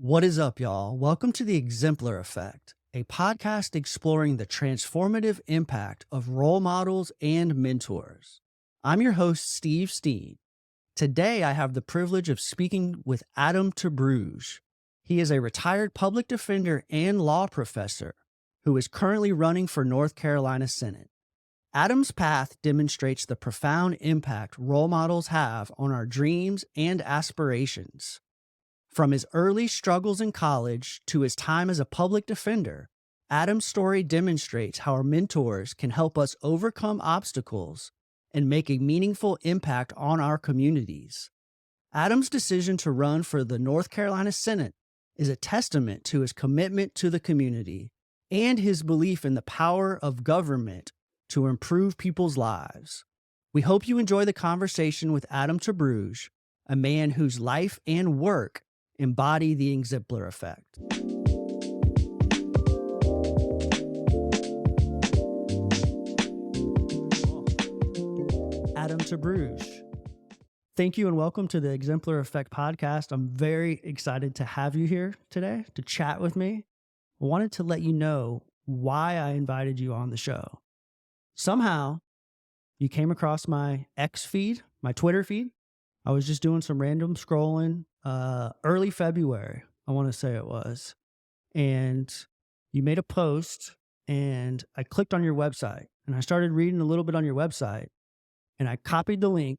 What is up, y'all? Welcome to the Exemplar Effect, a podcast exploring the transformative impact of role models and mentors. I'm your host, Steve Steen. Today, I have the privilege of speaking with Adam Tebrugge. He is a retired public defender and law professor who is currently running for North Carolina Senate. Adam's path demonstrates the profound impact role models have on our dreams and aspirations. From his early struggles in college to his time as a public defender, Adam's story demonstrates how our mentors can help us overcome obstacles and make a meaningful impact on our communities. Adam's decision to run for the North Carolina Senate is a testament to his commitment to the community and his belief in the power of government to improve people's lives. We hope you enjoy the conversation with Adam Tebrugge, a man whose life and work embody the exemplar effect. Adam Tebrugge, thank you and welcome to the Exemplar Effect Podcast. I'm very excited to have you here today to chat with me. I wanted to let you know why I invited you on the show. Somehow, you came across my X feed, my Twitter feed. I was just doing some random scrolling, early February, I want to say it was. And you made a post and I clicked on your website and I started reading a little bit on your website and I copied the link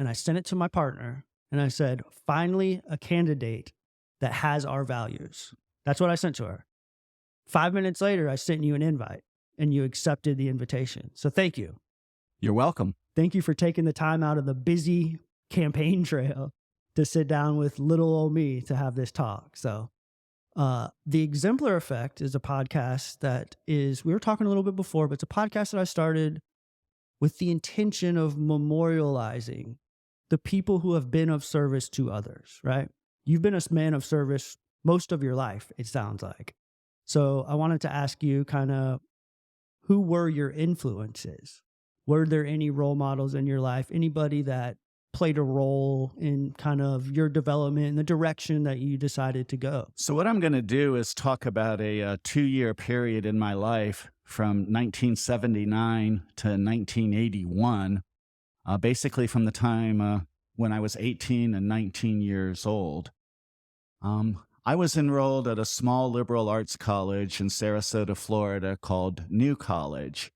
and I sent it to my partner and I said, finally a candidate that has our values. That's what I sent to her. 5 minutes later, I sent you an invite and you accepted the invitation. So thank you. You're welcome. Thank you for taking the time out of the busy campaign trail to sit down with little old me to have this talk. So the Exemplar Effect is a podcast that is, we were talking a little bit before, but it's a podcast that I started with the intention of memorializing the people who have been of service to others, right? You've been a man of service most of your life, it sounds like. So I wanted to ask you kind of, who were your influences? Were there any role models in your life? Anybody that played a role in kind of your development and the direction that you decided to go? So what I'm going to do is talk about a 2-year period in my life from 1979 to 1981, basically from the time when I was 18 and 19 years old. I was enrolled at a small liberal arts college in Sarasota, Florida called New College.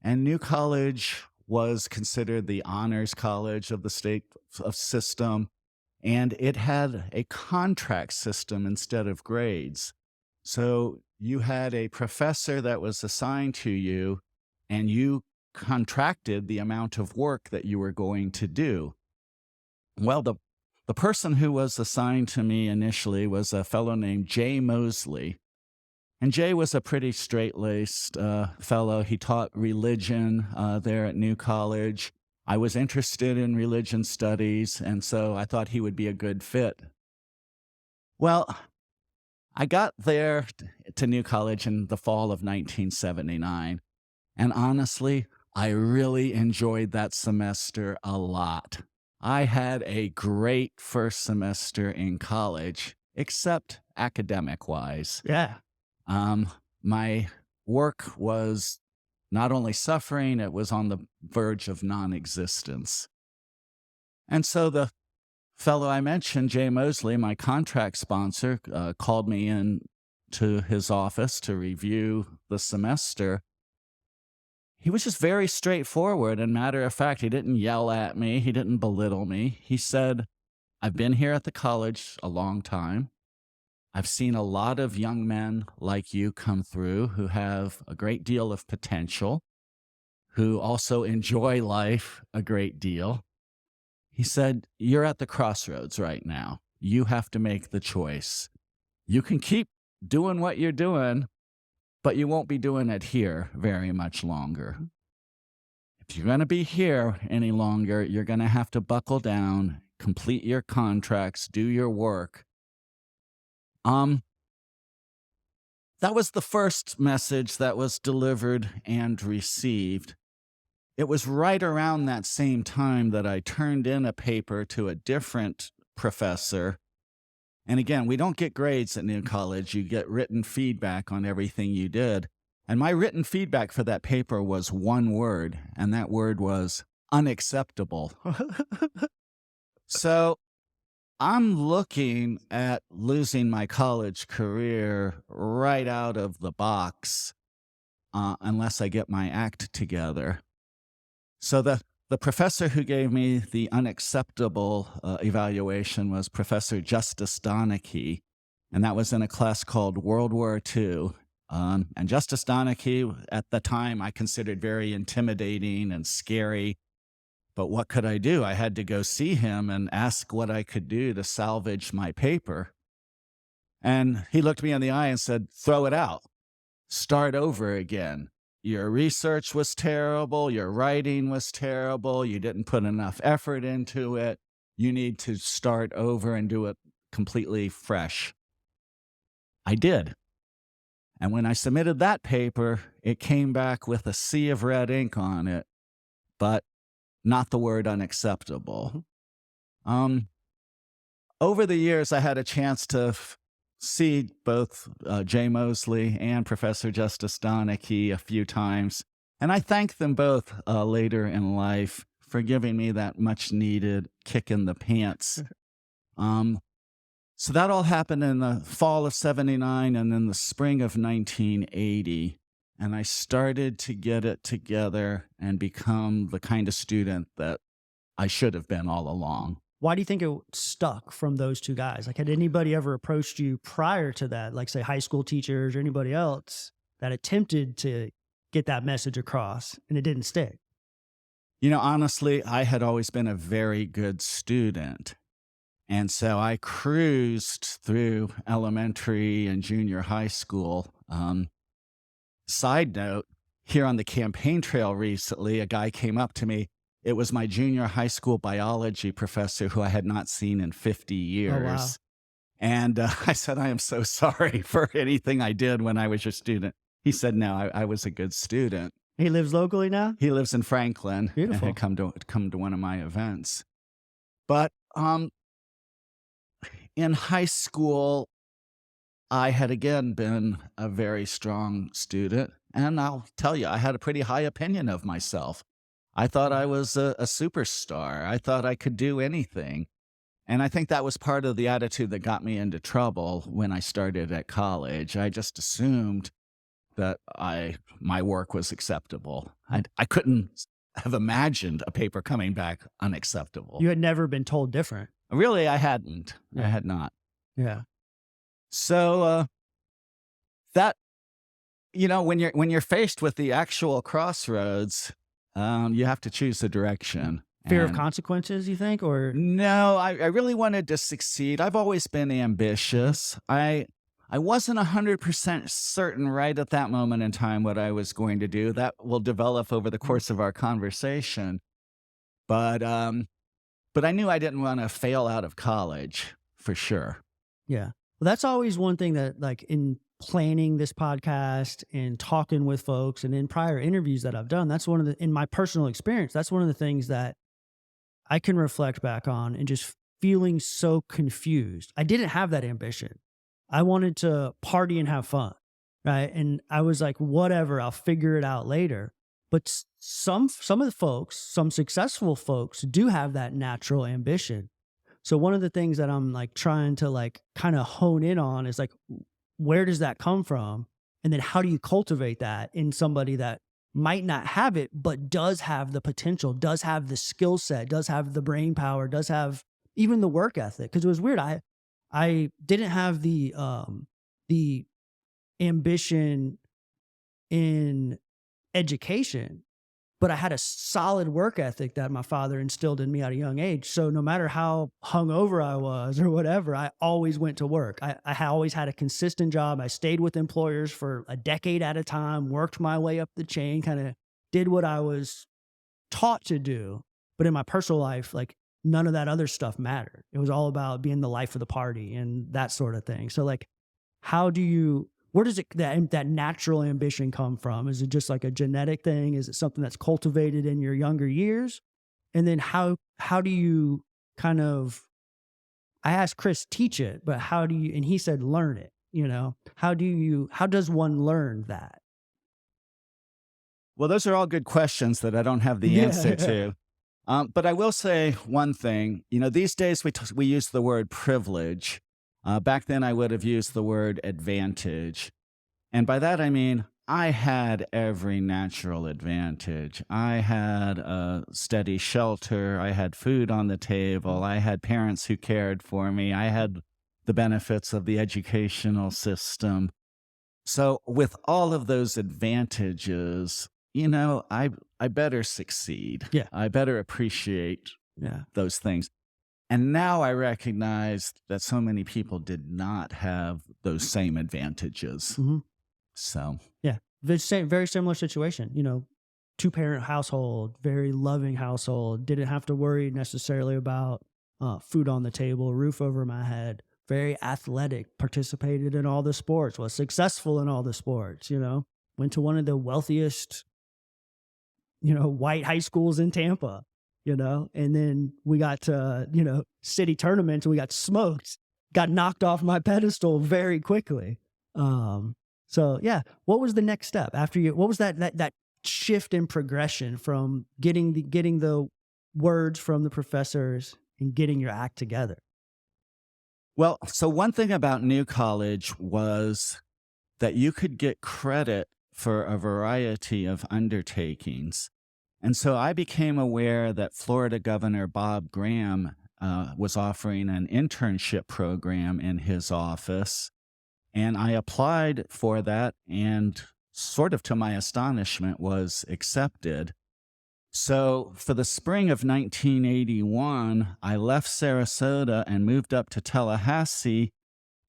And New College was considered the honors college of the state system, and it had a contract system instead of grades. So you had a professor that was assigned to you, and you contracted the amount of work that you were going to do. Well, the person who was assigned to me initially was a fellow named Jay Mosley. And Jay was a pretty straight-laced fellow. He taught religion there at New College. I was interested in religion studies, and so I thought he would be a good fit. Well, I got there to New College in the fall of 1979, and honestly, I really enjoyed that semester a lot. I had a great first semester in college, except academic-wise. Yeah. My work was not only suffering, it was on the verge of non-existence. And so the fellow I mentioned, Jay Mosley, my contract sponsor, called me in to his office to review the semester. He was just very straightforward. And matter of fact, he didn't yell at me. He didn't belittle me. He said, I've been here at the college a long time. I've seen a lot of young men like you come through who have a great deal of potential, who also enjoy life a great deal. He said, you're at the crossroads right now. You have to make the choice. You can keep doing what you're doing, but you won't be doing it here very much longer. If you're going to be here any longer, you're going to have to buckle down, complete your contracts, do your work. That was the first message that was delivered and received. It was right around that same time that I turned in a paper to a different professor And again, we don't get grades at New College. You get written feedback on everything you did. And my written feedback for that paper was one word, and that word was unacceptable. So I'm looking at losing my college career right out of the box unless I get my act together. So the professor who gave me the unacceptable evaluation was Professor Justice Donachie, and that was in a class called World War II. And Justice Donachie, at the time, I considered very intimidating and scary. But what could I do? I had to go see him and ask what I could do to salvage my paper. And he looked me in the eye and said, "Throw it out. Start over again. Your research was terrible. Your writing was terrible. You didn't put enough effort into it. You need to start over and do it completely fresh." I did. And when I submitted that paper, it came back with a sea of red ink on it, but not the word unacceptable. Over the years, I had a chance to see both Jay Mosley and Professor Justice Donachie a few times, and I thank them both later in life for giving me that much-needed kick in the pants. So that all happened in the fall of '79 and in the spring of 1980. And I started to get it together and become the kind of student that I should have been all along. Why do you think it stuck from those two guys? Like, had anybody ever approached you prior to that, like say high school teachers or anybody else that attempted to get that message across and it didn't stick? You know, honestly, I had always been a very good student. And so I cruised through elementary and junior high school. Side note, here on the campaign trail recently, a guy came up to me. It was my junior high school biology professor who I had not seen in 50 years. Oh, wow. And I said, "I am so sorry for anything I did when I was your student." He said, "No, I was a good student." He lives locally now? He lives in Franklin. Beautiful. And had come to one of my events. But in high school, I had again been a very strong student. And I'll tell you, I had a pretty high opinion of myself. I thought I was a superstar. I thought I could do anything. And I think that was part of the attitude that got me into trouble when I started at college. I just assumed that my work was acceptable. I couldn't have imagined a paper coming back unacceptable. You had never been told different. Really, I hadn't. Yeah. I had not. Yeah. So that, you know, when you're faced with the actual crossroads, you have to choose a direction. Fear of consequences, you think? Or No, I really wanted to succeed. I've always been ambitious. I wasn't 100% certain right at that moment in time what I was going to do. That will develop over the course of our conversation. But I knew I didn't want to fail out of college for sure. yeah. Well, that's always one thing that, like, in planning this podcast and talking with folks and in prior interviews that I've done, that's one of the, in my personal experience, that's one of the things that I can reflect back on and just feeling so confused. I didn't have that ambition. I wanted to party and have fun, right? And I was like, whatever, I'll figure it out later. But some of the folks, some successful folks do have that natural ambition. So one of the things that I'm like trying to like kind of hone in on is like, where does that come from? And then how do you cultivate that in somebody that might not have it, but does have the potential, does have the skill set, does have the brain power, does have even the work ethic? Because it was weird. I didn't have the ambition in education, but I had a solid work ethic that my father instilled in me at a young age. So no matter how hungover I was or whatever, I always went to work. I always had a consistent job. I stayed with employers for a decade at a time, worked my way up the chain, kind of did what I was taught to do. But in my personal life, like none of that other stuff mattered. It was all about being the life of the party and that sort of thing. So like, where does that natural ambition come from? Is it just like a genetic thing? Is it something that's cultivated in your younger years? And then how do you kind of I asked Chris, teach it, but how do you, and he said, learn it, how does one learn that? Well, those are all good questions that I don't have the answer to. But I will say one thing. These days we use the word privilege. Back then, I would have used the word advantage. And by that, I mean, I had every natural advantage. I had a steady shelter. I had food on the table. I had parents who cared for me. I had the benefits of the educational system. So with all of those advantages, I better succeed. Yeah. I better appreciate those things. And now I recognize that so many people did not have those same advantages. Mm-hmm. So, yeah, very similar situation, 2-parent household, very loving household, didn't have to worry necessarily about food on the table, roof over my head, very athletic, participated in all the sports, was successful in all the sports, went to one of the wealthiest, white high schools in Tampa, and then we got to, city tournaments and we got smoked, got knocked off my pedestal very quickly. So yeah, what was the next step after you? What was that shift in progression from getting the words from the professors and getting your act together? Well, so one thing about New College was that you could get credit for a variety of undertakings. And so I became aware that Florida Governor Bob Graham was offering an internship program in his office. And I applied for that and sort of to my astonishment was accepted. So for the spring of 1981, I left Sarasota and moved up to Tallahassee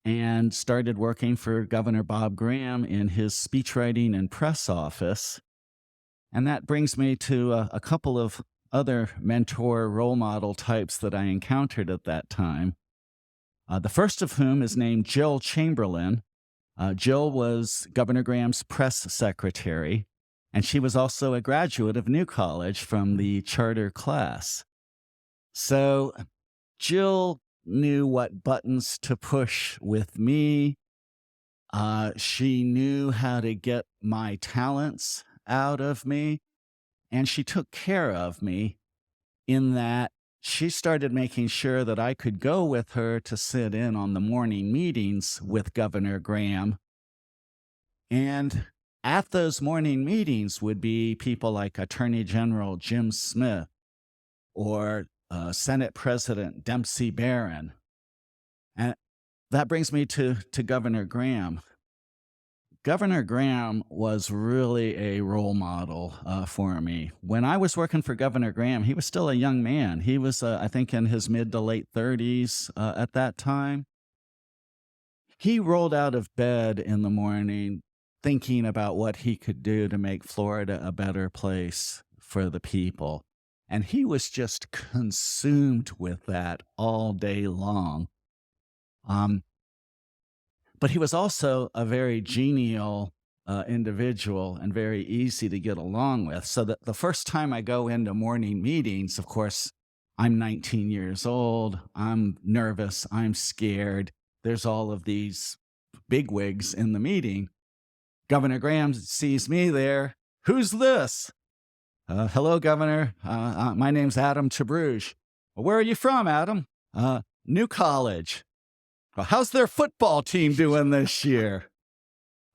and started working for Governor Bob Graham in his speechwriting and press office. And that brings me to a couple of other mentor role model types that I encountered at that time. The first of whom is named Jill Chamberlain. Jill was Governor Graham's press secretary, and she was also a graduate of New College from the charter class. So Jill knew what buttons to push with me. She knew how to get my talents out of me, and she took care of me in that she started making sure that I could go with her to sit in on the morning meetings with Governor Graham. And at those morning meetings would be people like Attorney General Jim Smith or Senate President Dempsey Barron. And that brings me to Governor Graham. Governor Graham was really a role model for me. When I was working for Governor Graham, he was still a young man. He was, I think, in his mid to late 30s at that time. He rolled out of bed in the morning thinking about what he could do to make Florida a better place for the people. And he was just consumed with that all day long. But he was also a very genial individual and very easy to get along with. So that the first time I go into morning meetings, of course, I'm 19 years old. I'm nervous. I'm scared. There's all of these bigwigs in the meeting. Governor Graham sees me there. Who's this? Hello, Governor. My name's Adam Tebrugge. Well, where are you from, Adam? New College. Well, how's their football team doing this year?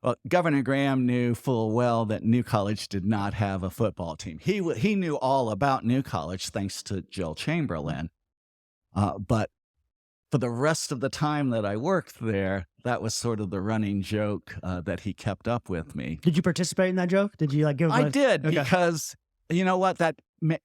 Well, Governor Graham knew full well that New College did not have a football team. He knew all about New College thanks to Jill Chamberlain. But for the rest of the time that I worked there, that was sort of the running joke that he kept up with me. Did you participate in that joke? Did you give? I did, because you know what? That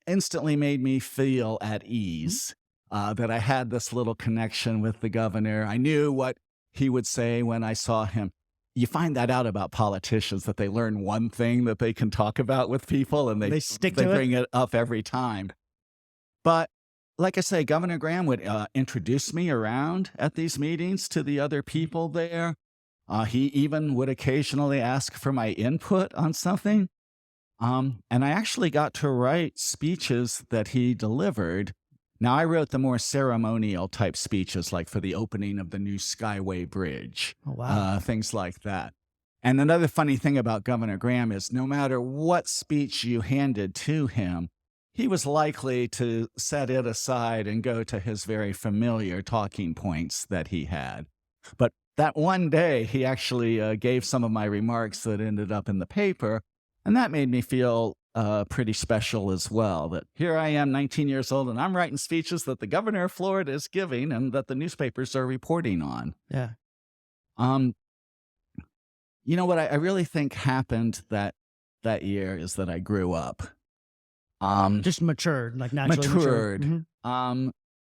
instantly made me feel at ease. That I had this little connection with the governor. I knew what he would say when I saw him. You find that out about politicians, that they learn one thing that they can talk about with people and they stick to bring it up every time. But like I say, Governor Graham would introduce me around at these meetings to the other people there. He even would occasionally ask for my input on something. And I actually got to write speeches that he delivered. Now, I wrote the more ceremonial type speeches, like for the opening of the new Skyway Bridge, Oh, wow. things like that. And another funny thing about Governor Graham is no matter what speech you handed to him, he was likely to set it aside and go to his very familiar talking points that he had. But that one day, he actually gave some of my remarks that ended up in the paper, and that made me feel pretty special as well, that here I am, 19 years old, and I'm writing speeches that the governor of Florida is giving and that the newspapers are reporting on. Yeah. You know what I really think happened that year is that I grew up. Just matured, like naturally Matured. Mhm.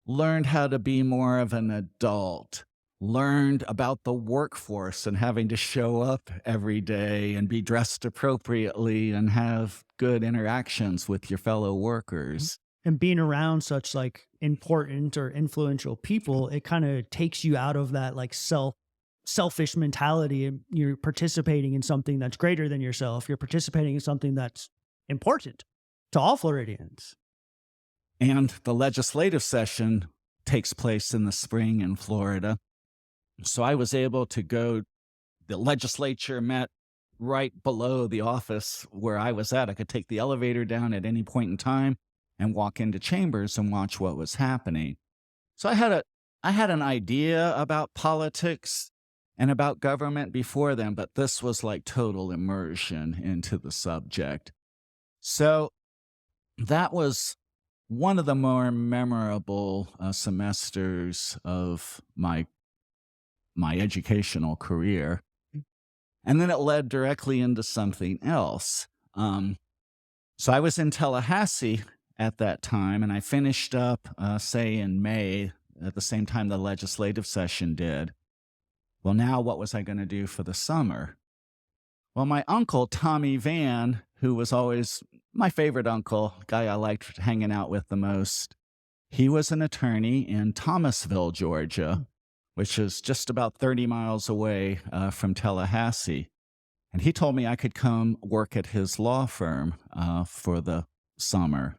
Learned how to be more of an adult. Learned about the workforce and having to show up every day and be dressed appropriately and have good interactions with your fellow workers. And being around such like important or influential people, it kind of takes you out of that like selfish mentality, and you're participating in something that's greater than yourself. You're participating in something that's important to all Floridians. And the legislative session takes place in the spring in Florida. So I was able to go, the legislature met right below the office where I was at. I could take the elevator down at any point in time and walk into chambers and watch what was happening. So I had an idea about politics and about government before then, but this was like total immersion into the subject. So that was one of the more memorable semesters of my educational career. And then it led directly into something else. So I was in Tallahassee at that time, and I finished up, say, in May, at the same time the legislative session did. Well, now what was I going to do for the summer? Well, my uncle, Tommy Vann, who was always my favorite uncle, guy I liked hanging out with the most, he was an attorney in Thomasville, Georgia, which is just about 30 miles away from Tallahassee. And he told me I could come work at his law firm for the summer.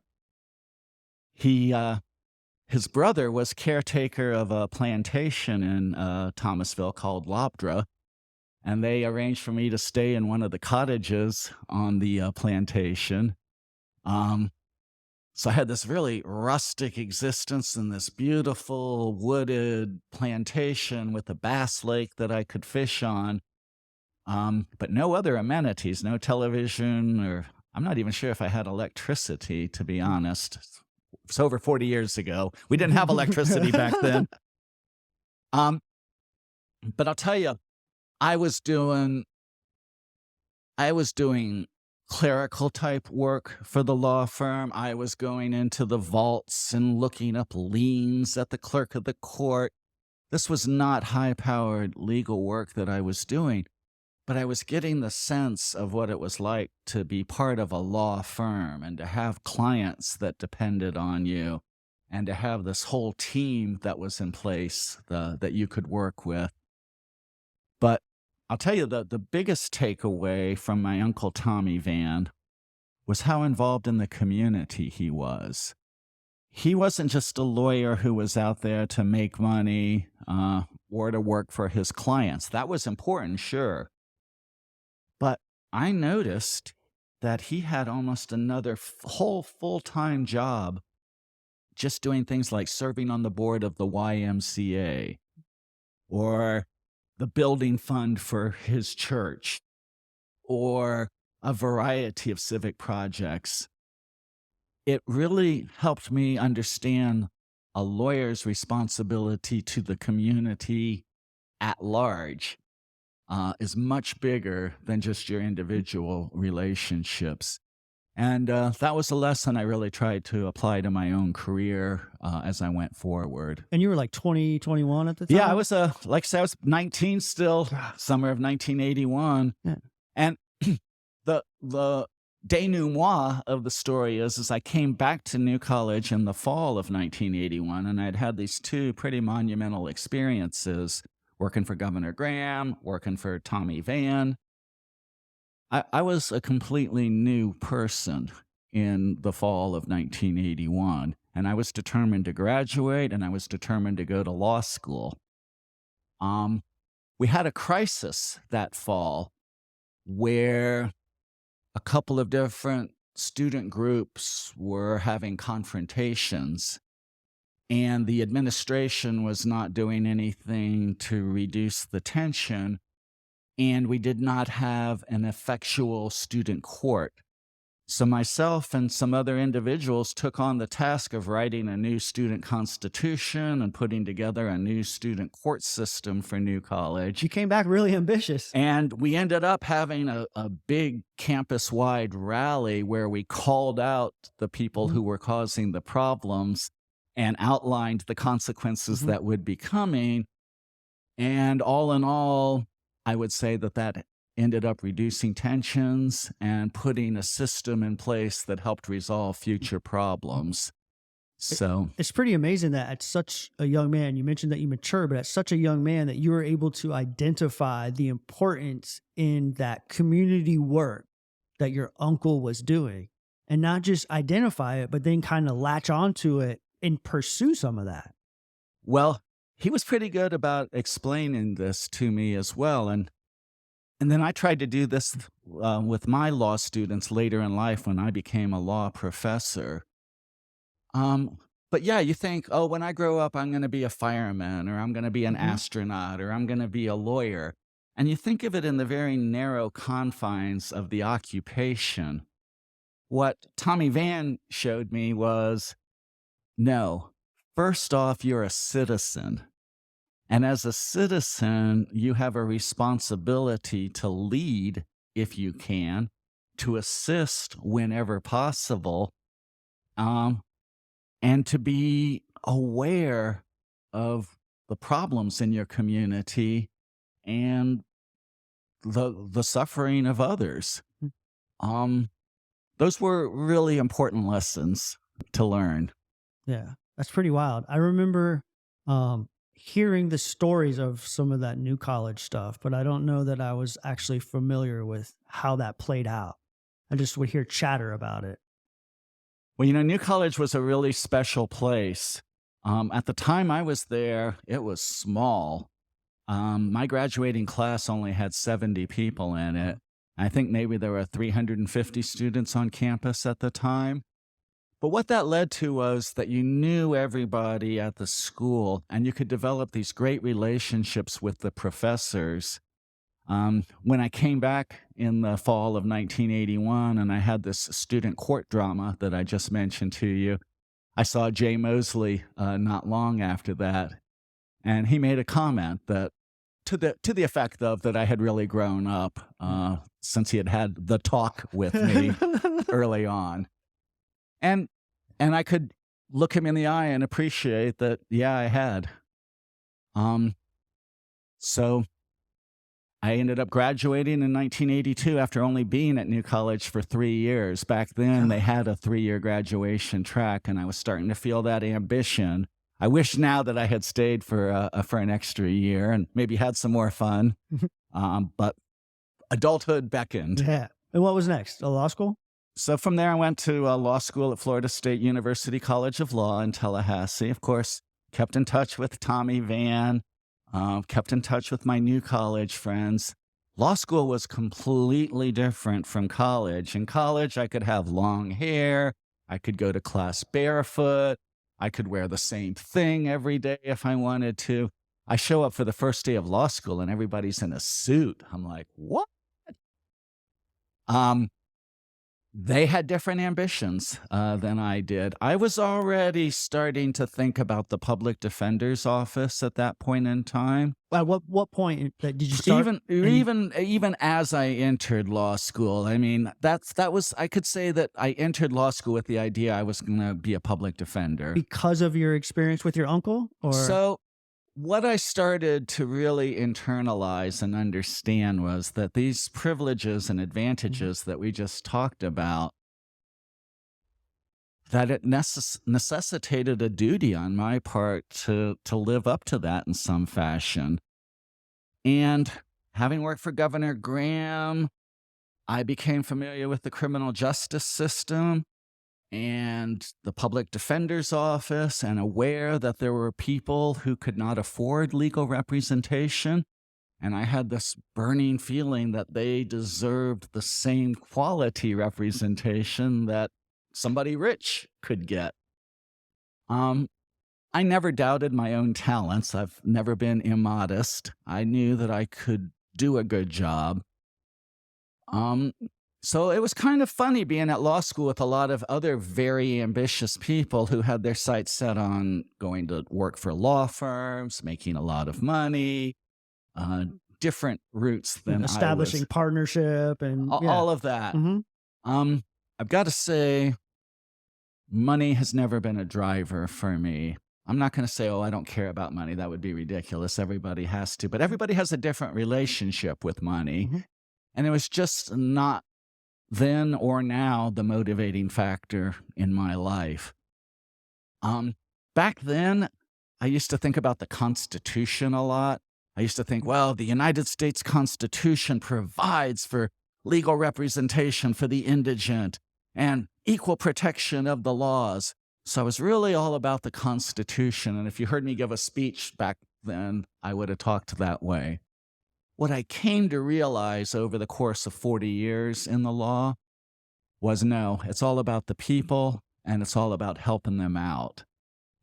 His brother was caretaker of a plantation in Thomasville called Lobdra, and they arranged for me to stay in one of the cottages on the plantation. So I had this really rustic existence in this beautiful wooded plantation with a bass lake that I could fish on, but no other amenities, no television, or I'm not even sure if I had electricity, to be honest. It's over 40 years ago. We didn't have electricity back then. But I'll tell you, I was doing clerical type work for the law firm. I was going into the vaults and looking up liens at the clerk of the court. This was not high-powered legal work that I was doing, but I was getting the sense of what it was like to be part of a law firm and to have clients that depended on you and to have this whole team that was in place that you could work with. But I'll tell you, the biggest takeaway from my Uncle Tommy Vann was how involved in the community he was. He wasn't just a lawyer who was out there to make money or to work for his clients. That was important, sure. But I noticed that he had almost another whole full-time job just doing things like serving on the board of the YMCA or the building fund for his church, or a variety of civic projects. It really helped me understand a lawyer's responsibility to the community at large is much bigger than just your individual relationships. And that was a lesson I really tried to apply to my own career as I went forward. And you were like 20, 21 at the time? Yeah, I was, like I said, I was 19 still, summer of 1981. Yeah. And the denouement of the story is I came back to New College in the fall of 1981, and I'd had these two pretty monumental experiences, working for Governor Graham, working for Tommy Vann. I was a completely new person in the fall of 1981. and I was determined to graduate, and I was determined to go to law school. We had a crisis that fall where a couple of different student groups were having confrontations, and the administration was not doing anything to reduce the tension, and we did not have an effectual student court. So myself and some other individuals took on the task of writing a new student constitution and putting together a new student court system for New College. You came back really ambitious. And we ended up having a big campus-wide rally where we called out the people who were causing the problems and outlined the consequences that would be coming. And all in all, I would say that ended up reducing tensions and putting a system in place that helped resolve future problems. So it's pretty amazing that at such a young man, you mentioned that you matured, but at such a young man that you were able to identify the importance in that community work that your uncle was doing, and not just identify it, but then kind of latch onto it and pursue some of that. Well, he was pretty good about explaining this to me as well. And then I tried to do this with my law students later in life when I became a law professor. But yeah, you think, oh, when I grow up, I'm going to be a fireman, or I'm going to be an astronaut, or I'm going to be a lawyer. And you think of it in the very narrow confines of the occupation. What Tommy Vann showed me was, no, first off, you're a citizen. And as a citizen, you have a responsibility to lead if you can, to assist whenever possible, and to be aware of the problems in your community and the suffering of others. Those were really important lessons to learn. Yeah, that's pretty wild. I remember hearing the stories of some of that New College stuff, but I don't know that I was actually familiar with how that played out. I just would hear chatter about it. Well, New College was a really special place. At the time I was there, it was small. My graduating class only had 70 people in it. I think maybe there were 350 students on campus at the time. But what that led to was that you knew everybody at the school, and you could develop these great relationships with the professors. When I came back in the fall of 1981 and I had this student court drama that I just mentioned to you, I saw Jay Mosley not long after that, and he made a comment that to the effect of that I had really grown up since he had the talk with me early on. And I could look him in the eye and appreciate that, yeah, I had. So I ended up graduating in 1982 after only being at New College for 3 years. Back then, they had a 3-year graduation track, and I was starting to feel that ambition. I wish now that I had stayed for an extra year and maybe had some more fun. But adulthood beckoned. Yeah. And what was next? A law school? So from there, I went to law school at Florida State University College of Law in Tallahassee. Of course, kept in touch with Tommy Vann, kept in touch with my New College friends. Law school was completely different from college. In college, I could have long hair. I could go to class barefoot. I could wear the same thing every day if I wanted to. I show up for the first day of law school and everybody's in a suit. I'm like, what? They had different ambitions than I did. I was already starting to think about the public defender's office at that point in time. At what point did you start? Even as I entered law school, I mean, that was, I could say that I entered law school with the idea I was going to be a public defender. Because of your experience with your uncle? Or? So what I started to really internalize and understand was that these privileges and advantages that we just talked about, that it necessitated a duty on my part to live up to that in some fashion. And having worked for Governor Graham, I became familiar with the criminal justice system. and the public defender's office, and aware that there were people who could not afford legal representation. And I had this burning feeling that they deserved the same quality representation that somebody rich could get. I never doubted my own talents. I've never been immodest. I knew that I could do a good job. So it was kind of funny being at law school with a lot of other very ambitious people who had their sights set on going to work for law firms, making a lot of money, different routes than establishing I was. Partnership and All of that. Mm-hmm. I've got to say, money has never been a driver for me. I'm not going to say, oh, I don't care about money. That would be ridiculous. Everybody has to. But everybody has a different relationship with money. Mm-hmm. And it was just not then or now the motivating factor in my life. Back then, I used to think about the Constitution a lot. I used to think, well, the United States Constitution provides for legal representation for the indigent and equal protection of the laws. So I was really all about the Constitution. And if you heard me give a speech back then, I would have talked that way. What I came to realize over the course of 40 years in the law was no, it's all about the people and it's all about helping them out.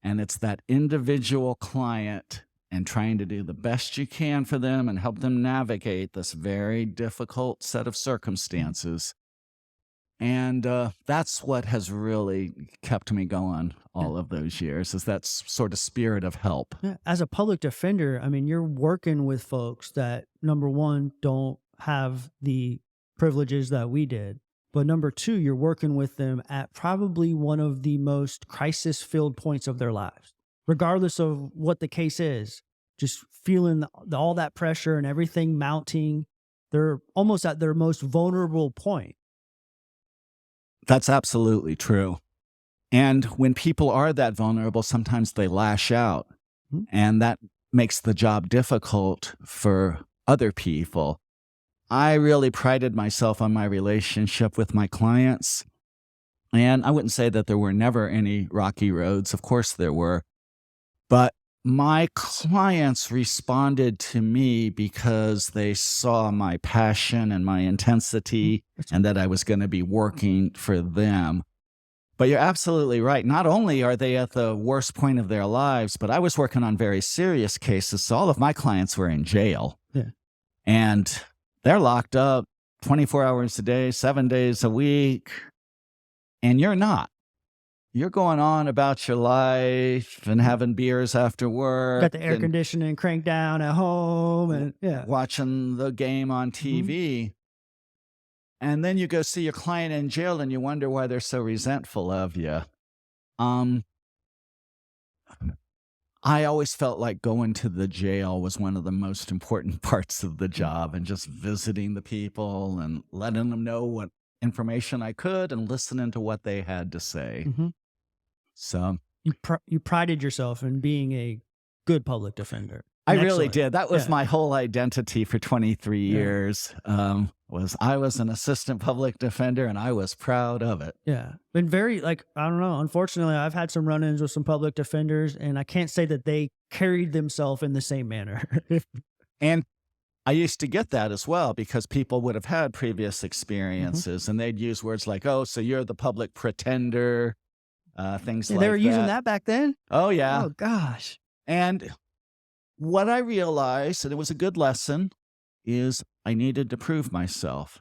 And it's that individual client and trying to do the best you can for them and help them navigate this very difficult set of circumstances. And that's what has really kept me going all of those years, is that sort of spirit of help. Yeah. As a public defender, I mean, you're working with folks that, number one, don't have the privileges that we did. But number two, you're working with them at probably one of the most crisis-filled points of their lives, regardless of what the case is. Just feeling all that pressure and everything mounting. They're almost at their most vulnerable point. That's absolutely true. And when people are that vulnerable, sometimes they lash out. Mm-hmm. And that makes the job difficult for other people. I really prided myself on my relationship with my clients. And I wouldn't say that there were never any rocky roads. Of course there were. But my clients responded to me because they saw my passion and my intensity and that I was going to be working for them. But you're absolutely right. Not only are they at the worst point of their lives, but I was working on very serious cases. So all of my clients were in jail. Yeah. And they're locked up 24 hours a day, 7 days a week. And you're not. You're going on about your life and having beers after work. Got the air conditioning cranked down at home and watching the game on TV. Mm-hmm. And then you go see your client in jail and you wonder why they're so resentful of you. I always felt like going to the jail was one of the most important parts of the job, and just visiting the people and letting them know what information I could and listening to what they had to say. Mm-hmm. So you prided yourself in being a good public defender. I really did. That was my whole identity for 23 years. I was an assistant public defender, and I was proud of it. Yeah. Been very, I don't know. Unfortunately, I've had some run-ins with some public defenders, and I can't say that they carried themselves in the same manner. And I used to get that as well, because people would have had previous experiences, and they'd use words like, oh, so you're the public pretender, things like that. They were using that back then? Oh, yeah. Oh, gosh. And what I realized, and it was a good lesson, is I needed to prove myself.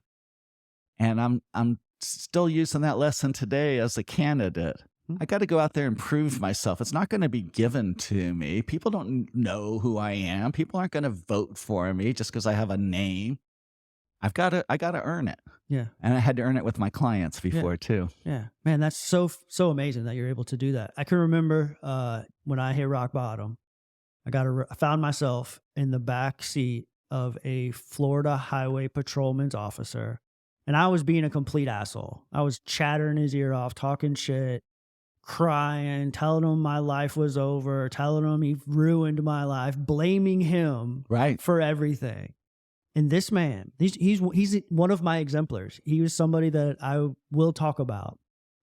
And I'm still using that lesson today as a candidate. I got to go out there and prove myself. It's not going to be given to me. People don't know who I am. People aren't going to vote for me just because I have a name. I got to earn it. Yeah. And I had to earn it with my clients before too. Yeah. Man, that's so amazing that you're able to do that. I can remember when I hit rock bottom, I found myself in the back seat of a Florida highway patrolman's officer, and I was being a complete asshole. I was chattering his ear off, talking shit, crying, telling him my life was over, telling him he ruined my life, blaming him for everything. And this man, he's one of my exemplars. He was somebody that I will talk about.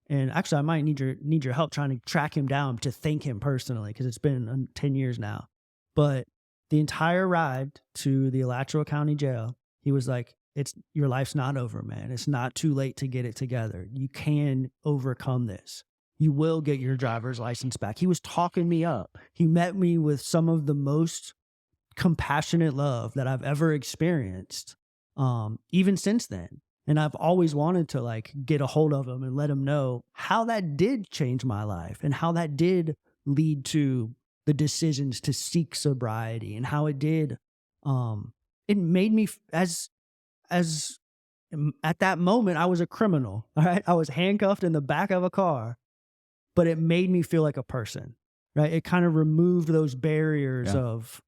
And actually, I might need your help trying to track him down to thank him personally, because it's been 10 years now. But the entire ride to the Alachua County Jail, he was like, your life's not over, man. It's not too late to get it together. You can overcome this. You will get your driver's license back. He was talking me up. He met me with some of the most compassionate love that I've ever experienced, even since then. And I've always wanted to like get a hold of him and let him know how that did change my life and how that did lead to the decisions to seek sobriety, and how it did, it made me as at that moment, I was a criminal. All right. I was handcuffed in the back of a car, but it made me feel like a person, right? It kind of removed those barriers of,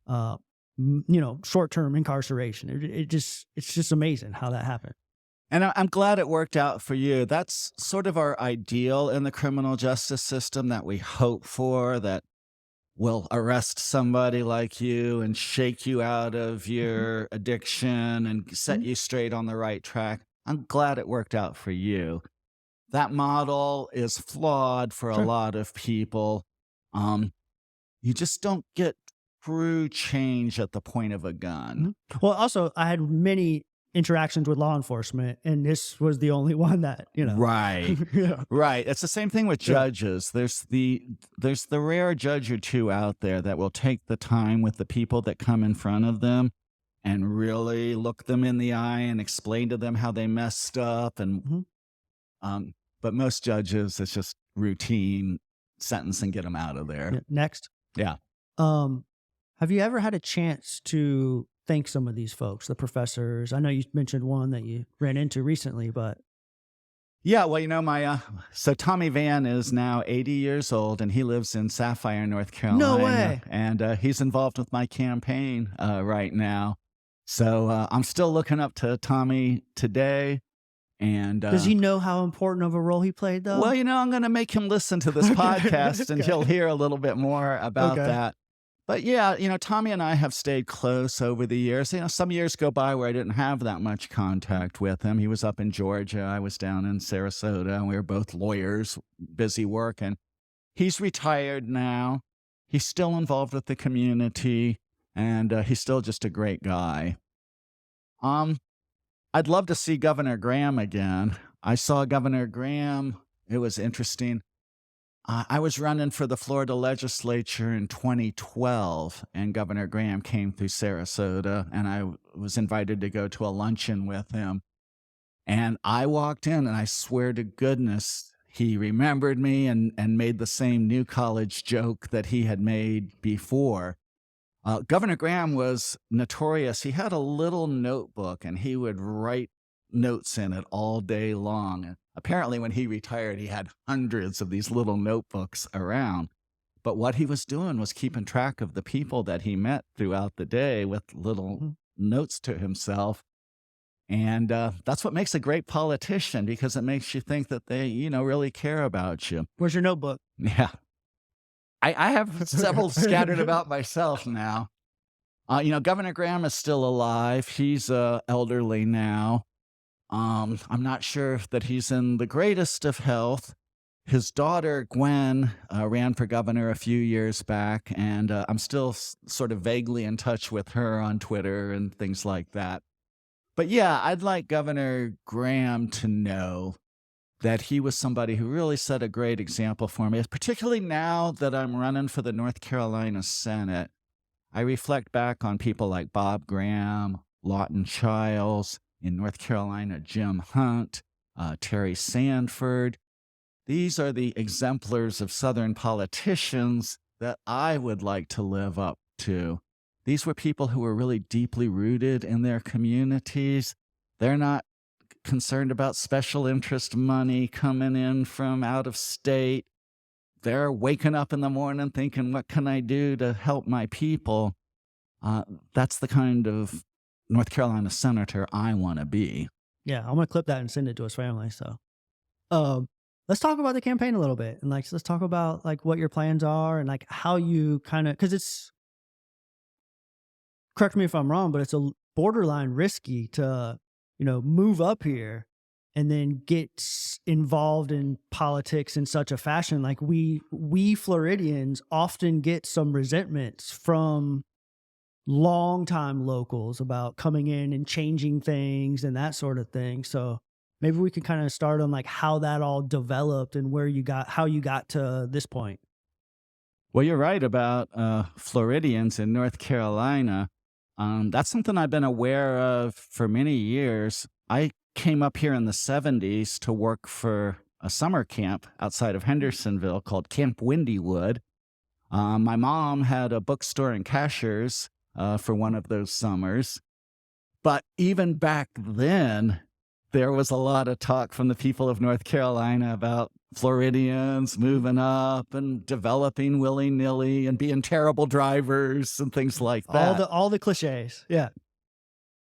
short-term incarceration. It's just amazing how that happened. And I'm glad it worked out for you. That's sort of our ideal in the criminal justice system that we hope for, that will arrest somebody like you and shake you out of your addiction and set you straight on the right track. I'm glad it worked out for you. That model is flawed for a lot of people. You just don't get true change at the point of a gun. Well, also, I had many interactions with law enforcement, and this was the only one that, Right. Yeah. Right. It's the same thing with judges. There's the rare judge or two out there that will take the time with the people that come in front of them and really look them in the eye and explain to them how they messed up. And but most judges, it's just routine sentence and get them out of there. Next. Yeah. Have you ever had a chance to thank some of these folks, the professors? I know you mentioned one that you ran into recently, but yeah, well, so Tommy Vann is now 80 years old, and he lives in Sapphire, North Carolina. No way. And he's involved with my campaign right now. So I'm still looking up to Tommy today. And does he know how important of a role he played, though? Well, I'm going to make him listen to this podcast, and he'll hear a little bit more about that. But yeah, Tommy and I have stayed close over the years. Some years go by where I didn't have that much contact with him. He was up in Georgia. I was down in Sarasota, and we were both lawyers, busy working. He's retired now. He's still involved with the community, and he's still just a great guy. I'd love to see Governor Graham again. I saw Governor Graham. It was interesting. I was running for the Florida legislature in 2012, and Governor Graham came through Sarasota, and I was invited to go to a luncheon with him. And I walked in, and I swear to goodness, he remembered me and made the same New College joke that he had made before. Governor Graham was notorious. He had a little notebook, and he would write notes in it all day long. And apparently, when he retired, he had hundreds of these little notebooks around. But what he was doing was keeping track of the people that he met throughout the day with little notes to himself. And that's what makes a great politician, because it makes you think that they, really care about you. Where's your notebook? Yeah. I have several scattered about myself now. Governor Graham is still alive. He's elderly now. I'm not sure that he's in the greatest of health. His daughter, Gwen, ran for governor a few years back, and I'm still sort of vaguely in touch with her on Twitter and things like that. But yeah, I'd like Governor Graham to know that he was somebody who really set a great example for me, particularly now that I'm running for the North Carolina Senate. I reflect back on people like Bob Graham, Lawton Chiles, in North Carolina, Jim Hunt, Terry Sanford. These are the exemplars of Southern politicians that I would like to live up to. These were people who were really deeply rooted in their communities. They're not concerned about special interest money coming in from out of state. They're waking up in the morning thinking, what can I do to help my people? That's the kind of North Carolina senator I want to be. Yeah, I'm going to clip that and send it to his family. So let's talk about the campaign a little bit. And let's talk about what your plans are and how you kind of, because it's, correct me if I'm wrong, but it's a borderline risky to, move up here and then gets involved in politics in such a fashion. Like we Floridians often get some resentments from longtime locals about coming in and changing things and that sort of thing. So maybe we could kind of start on like how that all developed and how you got to this point. Well, you're right about Floridians in North Carolina. That's something I've been aware of for many years. I came up here in the 70s to work for a summer camp outside of Hendersonville called Camp Windywood. My mom had a bookstore and cashiers for one of those summers. But even back then, there was a lot of talk from the people of North Carolina about Floridians moving up and developing willy-nilly and being terrible drivers and things like that. All the cliches. Yeah.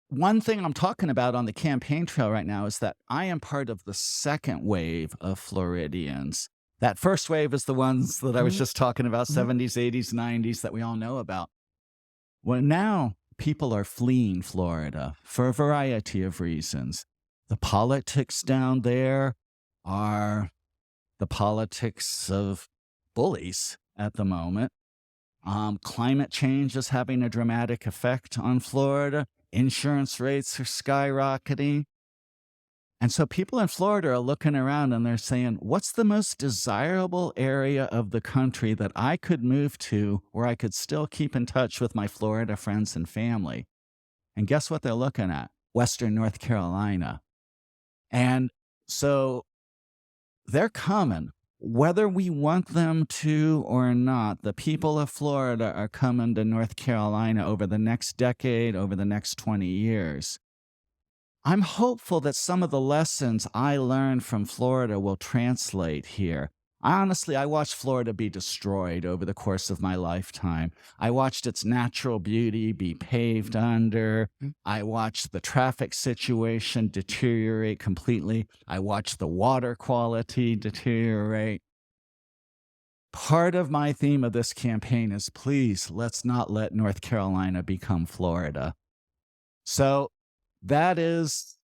One thing I'm talking about on the campaign trail right now is that I am part of the second wave of Floridians. That first wave is the ones that I was just talking about, 70s, 80s, 90s, that we all know about. Well, now people are fleeing Florida for a variety of reasons. The politics down there are the politics of bullies at the moment. Climate change is having a dramatic effect on Florida. Insurance rates are skyrocketing. And so people in Florida are looking around and they're saying, what's the most desirable area of the country that I could move to where I could still keep in touch with my Florida friends and family? And guess what they're looking at? Western North Carolina. And so they're coming. Whether we want them to or not, the people of Florida are coming to North Carolina over the next decade, over the next 20 years. I'm hopeful that some of the lessons I learned from Florida will translate here. Honestly, I watched Florida be destroyed over the course of my lifetime. I watched its natural beauty be paved under. I watched the traffic situation deteriorate completely. I watched the water quality deteriorate. Part of my theme of this campaign is, please, let's not let North Carolina become Florida. So that's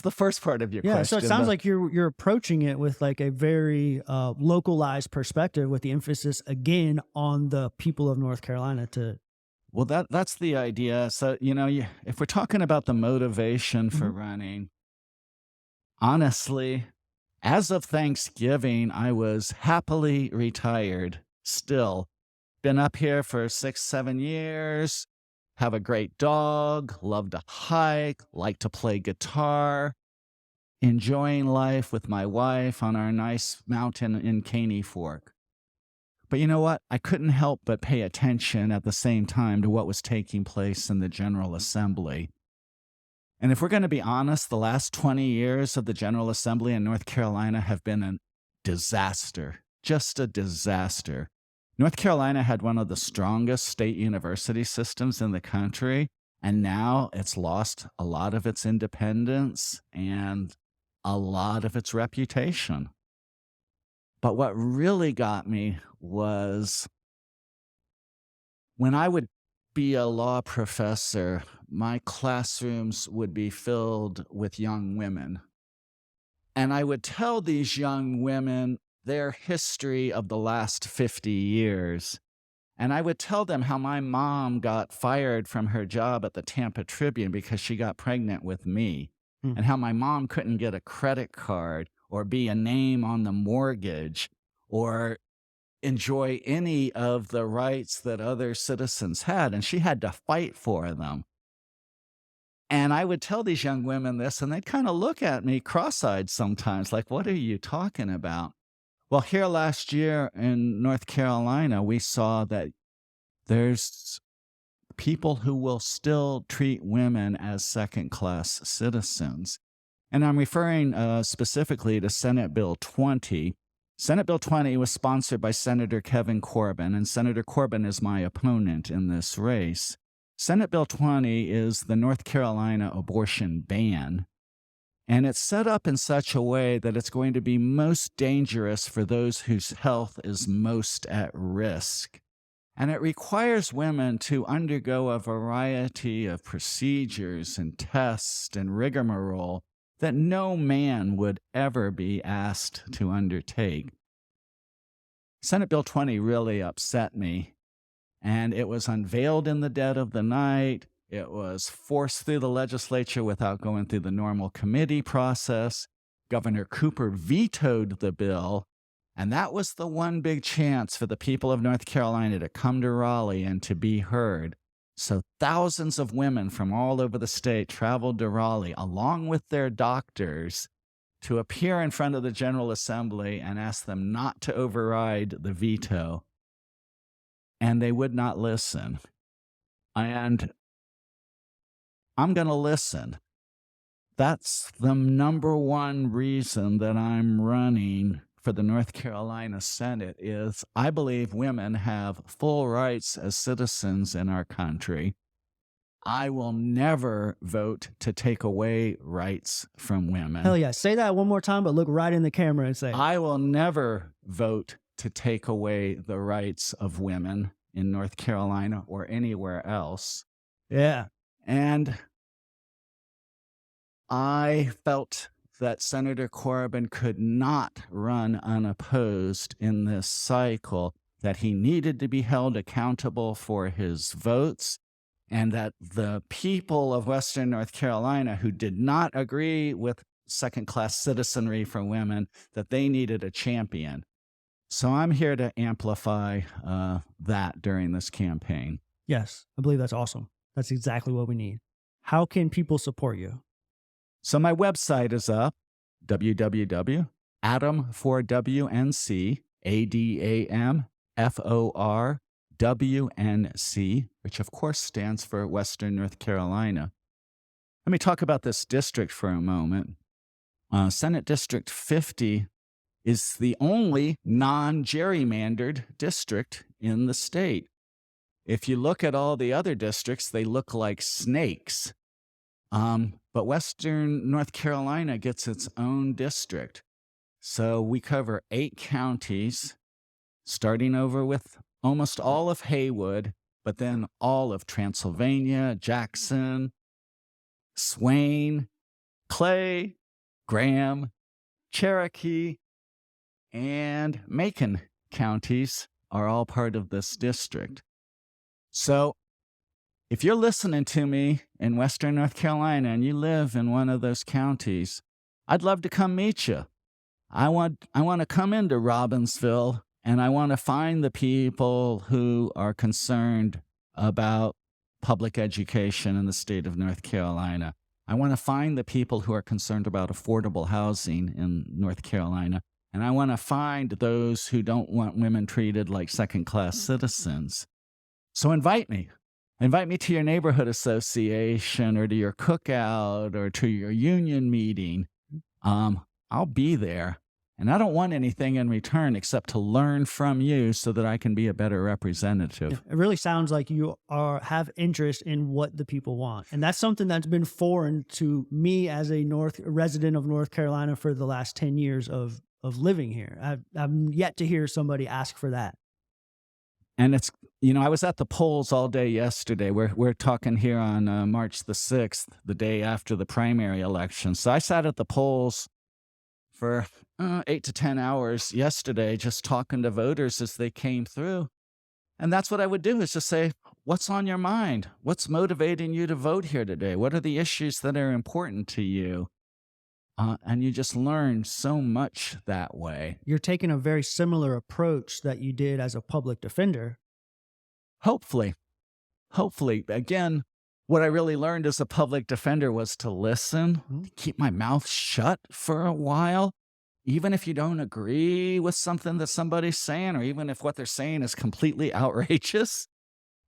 the first part of your question. So it sounds like you're approaching it with like a very localized perspective, with the emphasis again on the people of North Carolina. Well, that's the idea. So, if we're talking about the motivation for running, honestly, as of Thanksgiving, I was happily retired still. Been up here for 6-7 years. Have a great dog, love to hike, like to play guitar, enjoying life with my wife on our nice mountain in Caney Fork. But you know what? I couldn't help but pay attention at the same time to what was taking place in the General Assembly. And if we're going to be honest, the last 20 years of the General Assembly in North Carolina have been a disaster, just a disaster. North Carolina had one of the strongest state university systems in the country, and now it's lost a lot of its independence and a lot of its reputation. But what really got me was when I would be a law professor, my classrooms would be filled with young women. And I would tell these young women their history of the last 50 years. And I would tell them how my mom got fired from her job at the Tampa Tribune because she got pregnant with me, and how my mom couldn't get a credit card or be a name on the mortgage or enjoy any of the rights that other citizens had, and she had to fight for them. And I would tell these young women this, and they'd kind of look at me cross-eyed sometimes, like, what are you talking about? Well, here last year in North Carolina, we saw that there's people who will still treat women as second-class citizens. And I'm referring specifically to Senate Bill 20. Senate Bill 20 was sponsored by Senator Kevin Corbyn, and Senator Corbyn is my opponent in this race. Senate Bill 20 is the North Carolina abortion ban. And it's set up in such a way that it's going to be most dangerous for those whose health is most at risk. And it requires women to undergo a variety of procedures and tests and rigmarole that no man would ever be asked to undertake. Senate Bill 20 really upset me, and it was unveiled in the dead of the night. It was forced through the legislature without going through the normal committee process. Governor Cooper vetoed the bill, and that was the one big chance for the people of North Carolina to come to Raleigh and to be heard. So thousands of women from all over the state traveled to Raleigh, along with their doctors, to appear in front of the General Assembly and ask them not to override the veto. And they would not listen. And I'm going to listen. That's the number one reason that I'm running for the North Carolina Senate is I believe women have full rights as citizens in our country. I will never vote to take away rights from women. Hell yeah. Say that one more time, but look right in the camera and say, I will never vote to take away the rights of women in North Carolina or anywhere else. Yeah. And I felt that Senator Corbyn could not run unopposed in this cycle, that he needed to be held accountable for his votes, and that the people of Western North Carolina who did not agree with second-class citizenry for women, that they needed a champion. So I'm here to amplify that during this campaign. Yes, I believe that's awesome. That's exactly what we need. How can people support you? So my website is up, www.adam4WNC, ADAMFORWNC, which of course stands for Western North Carolina. Let me talk about this district for a moment. Senate District 50 is the only non-gerrymandered district in the state. If you look at all the other districts, they look like snakes. But Western North Carolina gets its own district. So we cover 8 counties, starting over with almost all of Haywood, but then all of Transylvania, Jackson, Swain, Clay, Graham, Cherokee, and Macon counties are all part of this district. So if you're listening to me in Western North Carolina and you live in one of those counties, I'd love to come meet you. I want to come into Robbinsville, and I want to find the people who are concerned about public education in the state of North Carolina. I want to find the people who are concerned about affordable housing in North Carolina. And I want to find those who don't want women treated like second-class citizens. So invite me. Invite me to your neighborhood association or to your cookout or to your union meeting. I'll be there. And I don't want anything in return except to learn from you so that I can be a better representative. It really sounds like you have interest in what the people want. And that's something that's been foreign to me as a resident of North Carolina for the last 10 years of living here. I've yet to hear somebody ask for that. And it's, I was at the polls all day yesterday. We're talking here on March the 6th, the day after the primary election. So I sat at the polls for 8 to 10 hours yesterday, just talking to voters as they came through. And that's what I would do, is just say, what's on your mind? What's motivating you to vote here today? What are the issues that are important to you? And you just learn so much that way. You're taking a very similar approach that you did as a public defender. Hopefully. Again, what I really learned as a public defender was to listen, to keep my mouth shut for a while, even if you don't agree with something that somebody's saying, or even if what they're saying is completely outrageous.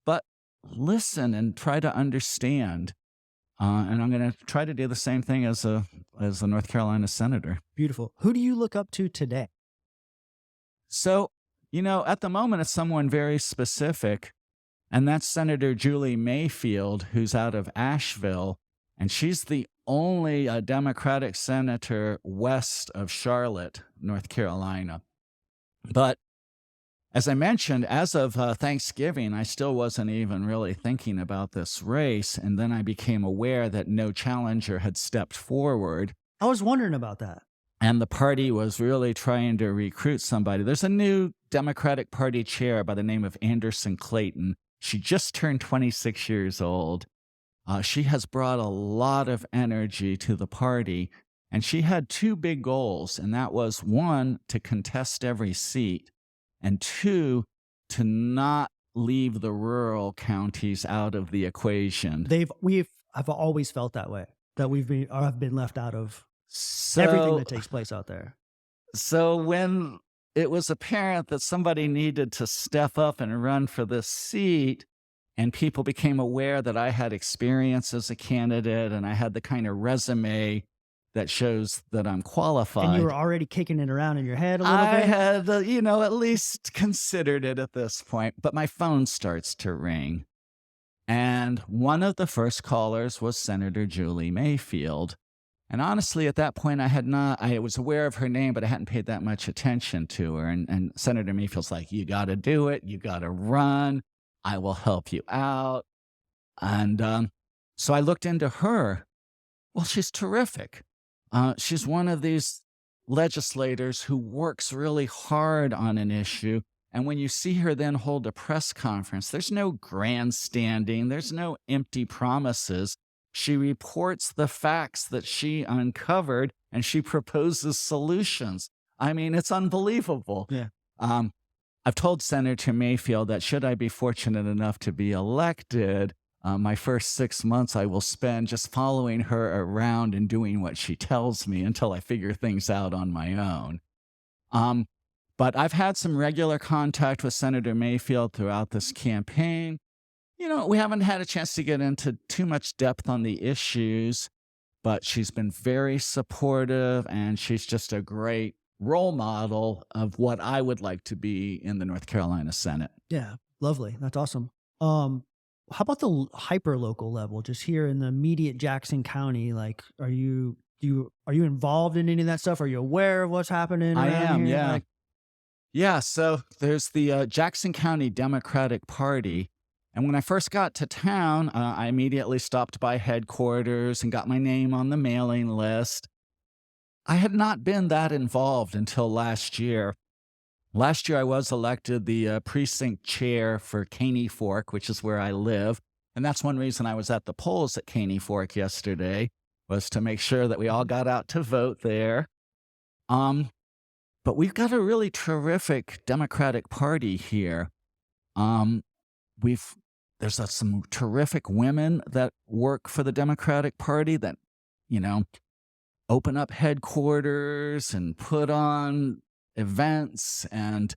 But listen and try to understand. And I'm going to try to do the same thing as a North Carolina senator. Beautiful. Who do you look up to today? So, at the moment, it's someone very specific, and that's Senator Julie Mayfield, who's out of Asheville, and she's the only Democratic senator west of Charlotte, North Carolina. But as I mentioned, as of Thanksgiving, I still wasn't even really thinking about this race, and then I became aware that no challenger had stepped forward. I was wondering about that. And the party was really trying to recruit somebody. There's a new Democratic Party chair by the name of Anderson Clayton. She just turned 26 years old. She has brought a lot of energy to the party. And she had two big goals, and that was, one, to contest every seat, and two, to not leave the rural counties out of the equation. I've always felt that way, that have been left out of So, everything that takes place out there. so when it was apparent that somebody needed to step up and run for this seat, and people became aware that I had experience as a candidate and I had the kind of resume that shows that I'm qualified. And you were already kicking it around in your head a little I bit? had, at least considered it at this point, but my phone starts to ring. And one of the first callers was Senator Julie Mayfield. And honestly, at that point, I was aware of her name, but I hadn't paid that much attention to her. And Senator Mayfield's like, you got to do it. You got to run. I will help you out. And so I looked into her. Well, she's terrific. She's one of these legislators who works really hard on an issue. And when you see her then hold a press conference, there's no grandstanding, there's no empty promises. She reports the facts that she uncovered and she proposes solutions. I mean, it's unbelievable. Yeah. I've told Senator Mayfield that should I be fortunate enough to be elected, my first 6 months I will spend just following her around and doing what she tells me until I figure things out on my own. But I've had some regular contact with Senator Mayfield throughout this campaign. We haven't had a chance to get into too much depth on the issues, but she's been very supportive and she's just a great role model of what I would like to be in the North Carolina Senate. Yeah, lovely. That's awesome. How about the hyperlocal level, just here in the immediate Jackson County? Like, are you involved in any of that stuff? Are you aware of what's happening? I am, here? yeah. Yeah, so there's the Jackson County Democratic Party. And when I first got to town, I immediately stopped by headquarters and got my name on the mailing list. I had not been that involved until last year. Last year, I was elected the precinct chair for Caney Fork, which is where I live. And that's one reason I was at the polls at Caney Fork yesterday, was to make sure that we all got out to vote there. But we've got a really terrific Democratic Party here. There's some terrific women that work for the Democratic Party that, open up headquarters and put on events. And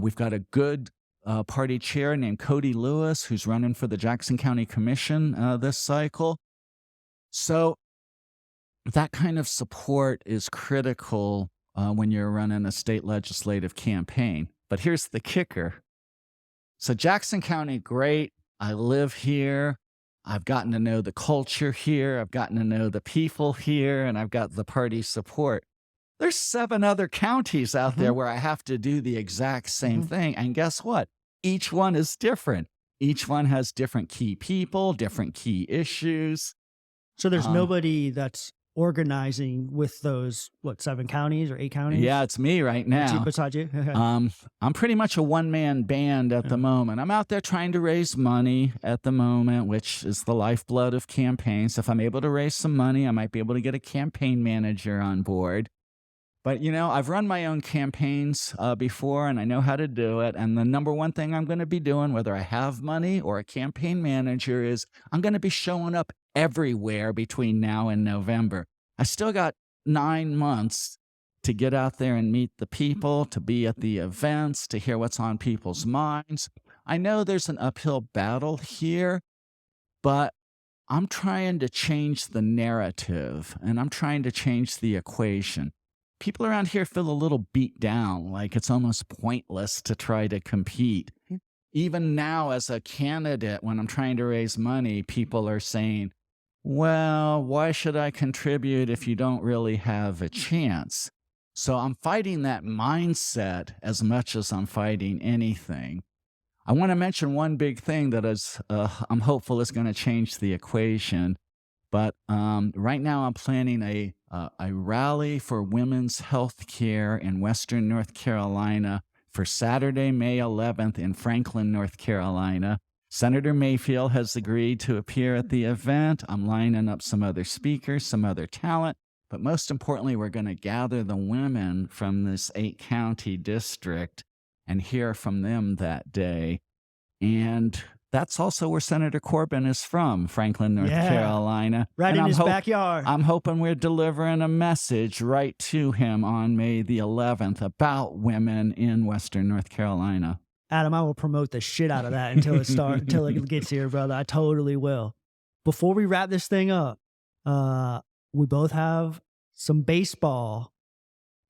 we've got a good party chair named Cody Lewis, who's running for the Jackson County Commission this cycle. So that kind of support is critical when you're running a state legislative campaign. But here's the kicker. So Jackson County, great. I live here. I've gotten to know the culture here. I've gotten to know the people here, and I've got the party support. There's 7 other counties out there where I have to do the exact same thing. And guess what? Each one is different. Each one has different key people, different key issues. So there's nobody that's organizing with those, 7 counties or 8 counties? Yeah, it's me right now. Besides you? I'm pretty much a one-man band at the moment. I'm out there trying to raise money at the moment, which is the lifeblood of campaigns. If I'm able to raise some money, I might be able to get a campaign manager on board. But, I've run my own campaigns before, and I know how to do it. And the number one thing I'm going to be doing, whether I have money or a campaign manager, is I'm going to be showing up everywhere between now and November. I still got 9 months to get out there and meet the people, to be at the events, to hear what's on people's minds. I know there's an uphill battle here, but I'm trying to change the narrative, and I'm trying to change the equation. People around here feel a little beat down, like it's almost pointless to try to compete. Even now, as a candidate, when I'm trying to raise money, people are saying, well, why should I contribute if you don't really have a chance? So I'm fighting that mindset as much as I'm fighting anything. I want to mention one big thing that I'm hopeful is going to change the equation. But right now I'm planning a rally for women's health care in Western North Carolina for Saturday, May 11th in Franklin, North Carolina. Senator Mayfield has agreed to appear at the event. I'm lining up some other speakers, some other talent. But most importantly, we're going to gather the women from this 8-county district and hear from them that day. And that's also where Senator Corbyn is from, Franklin, North Carolina. Right and in his backyard. I'm hoping we're delivering a message right to him on May the 11th about women in Western North Carolina. Adam, I will promote the shit out of that until it gets here, brother. I totally will. Before we wrap this thing up, we both have some baseball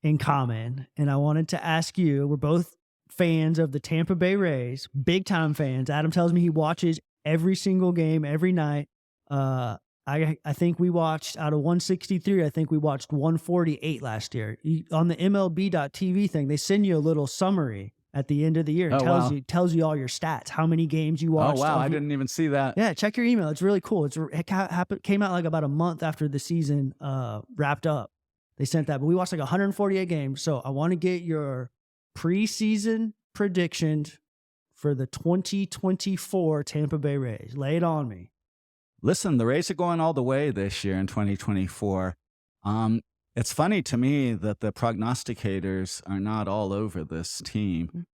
in common. And I wanted to ask you, we're both fans of the Tampa Bay Rays, big time fans. Adam tells me he watches every single game every night. I think we watched out of 163. I think we watched 148 last year. On the MLB.TV thing, they send you a little summary at the end of the year. It tells you all your stats, how many games you watched. Oh wow, I didn't even see that. Yeah, check your email. It's really cool. It came out like about a month after the season wrapped up. They sent that, but we watched like 148 games. So I want to get your preseason predictions for the 2024 Tampa Bay Rays. Lay it on me. Listen, the Rays are going all the way this year in 2024. It's funny to me that the prognosticators are not all over this team.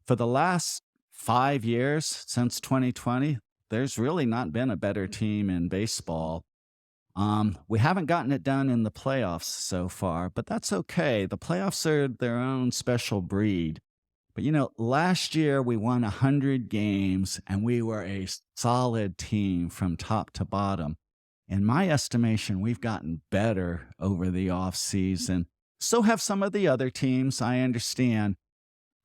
For the last 5 years since 2020, there's really not been a better team in baseball. We haven't gotten it done in the playoffs so far, but that's okay. The playoffs are their own special breed. But, last year we won 100 games and we were a solid team from top to bottom. In my estimation, we've gotten better over the offseason. So have some of the other teams, I understand.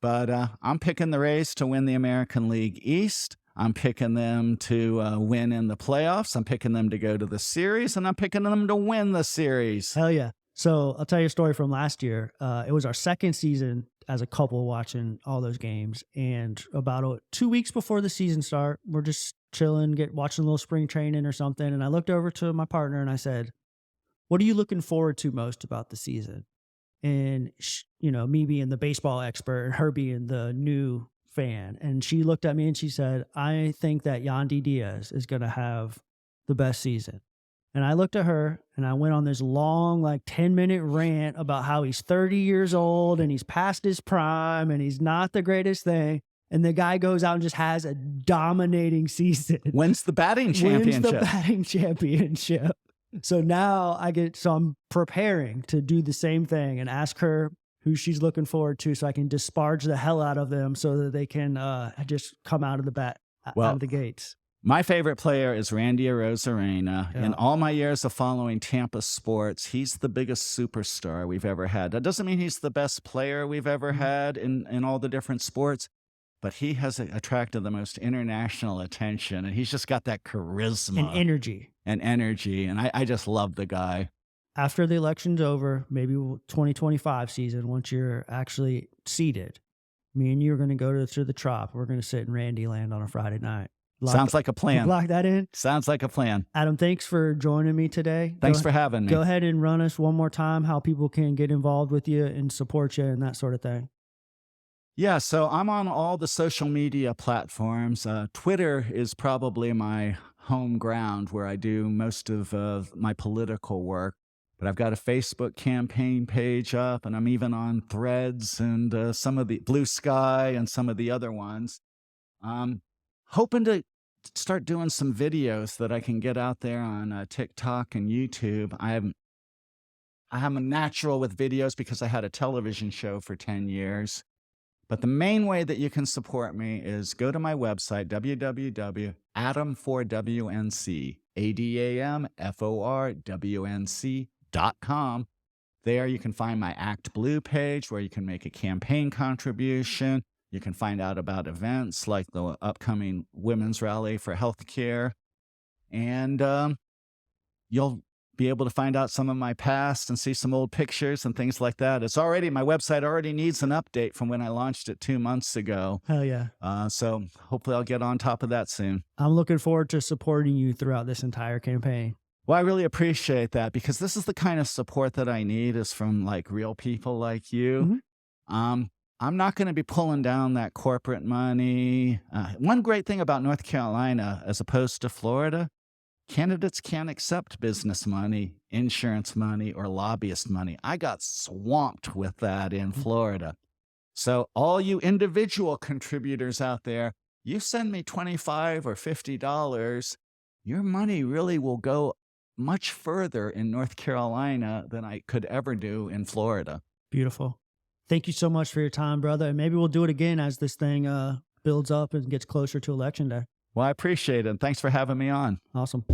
But I'm picking the Rays to win the American League East. I'm picking them to win in the playoffs. I'm picking them to go to the series, and I'm picking them to win the series. Hell yeah. So I'll tell you a story from last year. It was our second season as a couple watching all those games. And about 2 weeks before the season start, we're just chilling, watching a little spring training or something. And I looked over to my partner and I said, "What are you looking forward to most about the season?" And, me being the baseball expert and her being the new fan. And she looked at me and she said, "I think that Yandy Diaz is going to have the best season." And I looked at her and I went on this long, 10-minute rant about how he's 30 years old and he's past his prime and he's not the greatest thing. And the guy goes out and just has a dominating season. Wins the batting championship. So now I'm preparing to do the same thing and ask her who she's looking forward to so I can disparage the hell out of them so that they can just come out of the gates. My favorite player is Randy Arozarena. Yeah. In all my years of following Tampa sports, he's the biggest superstar we've ever had. That doesn't mean he's the best player we've ever had in all the different sports, but he has attracted the most international attention, and he's just got that charisma. And energy. And I just love the guy. After the election's over, maybe 2025 season, once you're actually seated, me and you are going to go to the Trop. We're going to sit in Randy Land on a Friday night. Sounds like a plan. Lock that in. Sounds like a plan. Adam, thanks for joining me today. Thanks for having me. Go ahead and run us one more time how people can get involved with you and support you and that sort of thing. Yeah, so I'm on all the social media platforms. Twitter is probably my home ground where I do most of my political work. But I've got a Facebook campaign page up, and I'm even on Threads and some of the Blue Sky and some of the other ones. Hoping to start doing some videos that I can get out there on TikTok and YouTube. I am a natural with videos because I had a television show for 10 years. But the main way that you can support me is go to my website, www.adam4wnc, ADAMFORWNC.com. There you can find my Act Blue page where you can make a campaign contribution. You can find out about events like the upcoming Women's Rally for Healthcare. And you'll be able to find out some of my past and see some old pictures and things like that. My website already needs an update from when I launched it 2 months ago. Hell yeah. So hopefully I'll get on top of that soon. I'm looking forward to supporting you throughout this entire campaign. Well, I really appreciate that because this is the kind of support that I need is from like real people like you. Mhm. I'm not going to be pulling down that corporate money. One great thing about North Carolina, as opposed to Florida, candidates can't accept business money, insurance money, or lobbyist money. I got swamped with that in Florida. So all you individual contributors out there, you send me $25 or $50, your money really will go much further in North Carolina than I could ever do in Florida. Beautiful. Thank you so much for your time, brother. And maybe we'll do it again as this thing builds up and gets closer to election day. Well, I appreciate it. And thanks for having me on. Awesome.